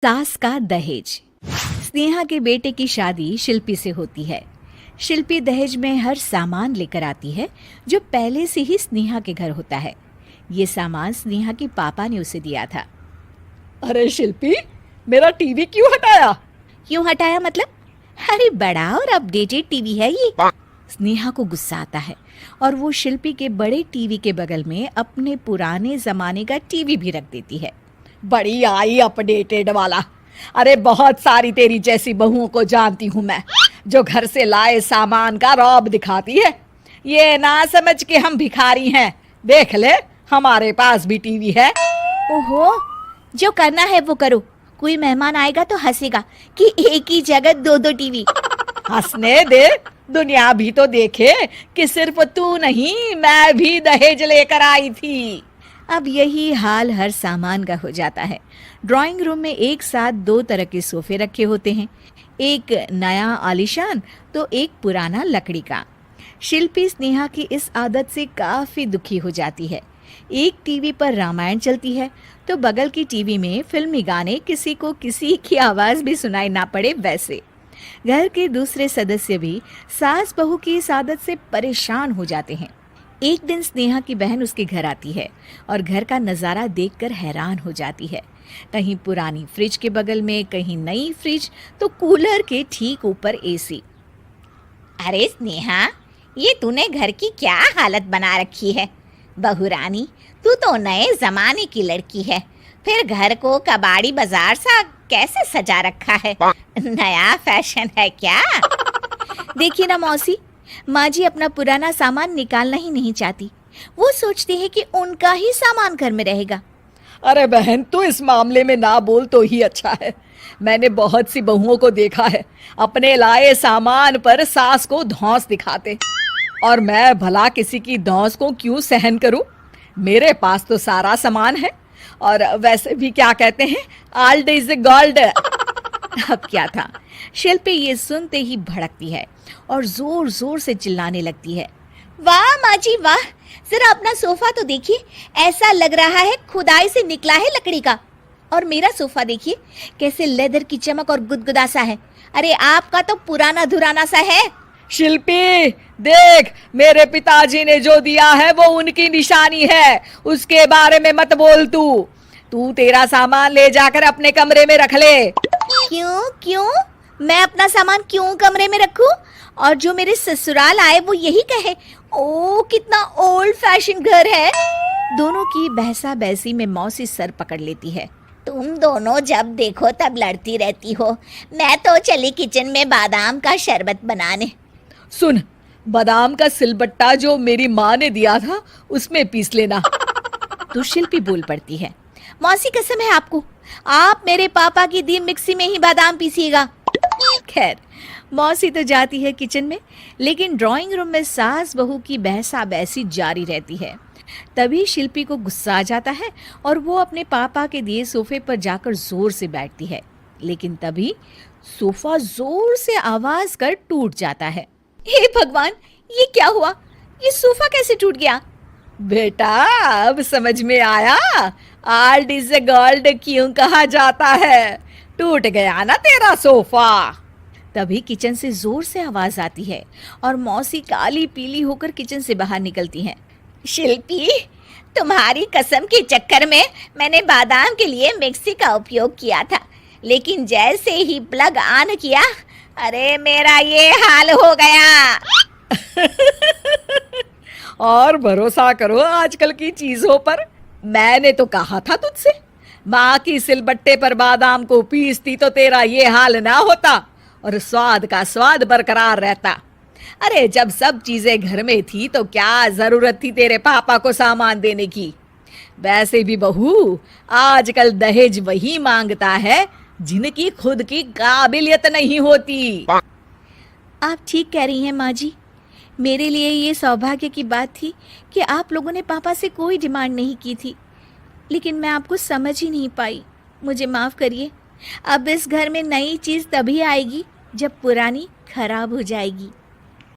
सास का दहेज। स्नेहा के बेटे की शादी शिल्पी से होती है। शिल्पी दहेज में हर सामान लेकर आती है जो पहले से ही स्नेहा के घर होता है। ये सामान स्नेहा के पापा ने उसे दिया था। अरे शिल्पी, मेरा टीवी क्यों हटाया? क्यों हटाया मतलब? अरे बड़ा और अपडेटेड टीवी है ये। स्नेहा को गुस्सा आता है और वो शिल्पी के बड़े टीवी के बगल में अपने पुराने जमाने का टीवी भी रख देती है। बड़ी आई अपडेटेड वाला। अरे बहुत सारी तेरी जैसी बहुओं को जानती हूँ मैं, जो घर से लाए सामान का रौब दिखाती है। ये ना समझ के हम भिखारी हैं। देख ले, हमारे पास भी टीवी है। ओहो, जो करना है वो करो। कोई मेहमान आएगा तो हंसेगा कि एक ही जगह दो दो टीवी। हंसने दे, दुनिया भी तो देखे कि सिर्फ तू नहीं, मैं भी दहेज लेकर आई थी। अब यही हाल हर सामान का हो जाता है। ड्राइंग रूम में एक साथ दो तरह के सोफे रखे होते हैं, एक नया आलीशान तो एक पुराना लकड़ी का। शिल्पी स्नेहा की इस आदत से काफी दुखी हो जाती है। एक टीवी पर रामायण चलती है तो बगल की टीवी में फिल्मी गाने, किसी को किसी की आवाज भी सुनाई ना पड़े वैसे। घर के दूसरे सदस्य भी सास बहू की इस आदत से परेशान हो जाते हैं। एक दिन स्नेहा की बहन उसके घर आती है और घर का नज़ारा देखकर हैरान हो जाती है। कहीं पुरानी फ्रिज के बगल में, कहीं नई फ्रिज तो कूलर के ठीक ऊपर एसी। अरे स्नेहा, ये तूने घर की क्या हालत बना रखी है? बहू रानी, तू तो नए जमाने की लड़की है, फिर घर को कबाड़ी बाजार सा कैसे सजा रखा है? नया फैशन है क्या? देखिए ना मौसी, माँ जी अपना पुराना सामान निकालना ही नहीं चाहती। वो सोचती है कि उनका ही सामान घर में रहेगा। अरे बहन, तू इस मामले में ना बोल तो ही अच्छा है। मैंने बहुत सी बहुओं को देखा है, अपने लाए सामान पर सास को धौंस दिखाते, और मैं भला किसी की धौंस को क्यों सहन करूं? मेरे पास तो सारा सामान है, और वैसे भी क्या कहते हैं, ओल्ड इज गोल्ड। अब क्या था, शिल्पी ये सुनते ही भड़कती है और जोर जोर से चिल्लाने लगती है। वाह माँ जी वाह, जरा अपना सोफा तो देखिए, ऐसा लग रहा है खुदाई से निकला है लकड़ी का। और मेरा सोफा देखिए कैसे लेदर की चमक और गुदगुदा सा है। अरे आपका तो पुराना धुराना सा है। शिल्पी देख, मेरे पिताजी ने जो दिया है वो उनकी निशानी है, उसके बारे में मत बोल। तू तेरा सामान ले जाकर अपने कमरे में रख ले। क्यों? मैं अपना सामान क्यों कमरे में रखूं? और जो मेरे ससुराल आए वो यही कहे, ओ कितना ओल्ड फैशन घर है। दोनों की बहसा बहसी में मौसी सर पकड़ लेती है। तुम दोनों जब देखो तब लड़ती रहती हो। मैं तो चली किचन में बादाम का शरबत बनाने। सुन, बादाम का सिलबट्टा जो मेरी माँ ने दिया था उसमें पीस लेना। तो शिल्पी बोल पड़ती है, मौसी कसम है आपको, आप मेरे पापा की दी मिक्सी में ही बादाम पीसिएगा। खैर, मौसी तो जाती है किचन में, लेकिन ड्राइंग रूम में सास बहू की बहसा बहसी जारी रहती है। तभी शिल्पी को गुस्सा आ जाता है और वो अपने पापा के दिए सोफे पर जाकर जोर से बैठती है, लेकिन तभी सोफा जोर से आवाज कर टूट जाता है। हे भगवान, ये क्या हुआ? ये सोफा कैसे टूट गया? बेटा, अब समझ में आया ओल्ड इज गोल्ड क्यों कहा जाता है। टूट गया ना तेरा सोफा। तभी किचन से जोर से आवाज आती है और मौसी काली पीली होकर किचन से बाहर निकलती हैं। शिल्पी, तुम्हारी कसम के चक्कर में मैंने बादाम के लिए मिक्सी का उपयोग किया था, लेकिन जैसे ही प्लग ऑन किया, अरे मेरा ये हाल हो गया। और भरोसा करो आजकल की चीजों पर। मैंने तो कहा था तुझसे, माँ की सिलबट्टे पर बादाम को पीसती तो तेरा ये हाल ना होता और स्वाद का स्वाद बरकरार रहता। अरे जब सब चीजें घर में थी तो क्या जरूरत थी तेरे पापा को सामान देने की? वैसे भी बहू, आजकल दहेज वही मांगता है जिनकी खुद की काबिलियत नहीं होती। आप ठीक कह रही हैं माँ जी। मेरे लिए ये सौभाग्य की बात थी कि आप लोगों ने पापा से कोई डिमांड नहीं की थी, लेकिन मैं आपको समझ ही नहीं पाई। मुझे माफ़ करिए। अब इस घर में नई चीज़ तभी आएगी जब पुरानी खराब हो जाएगी।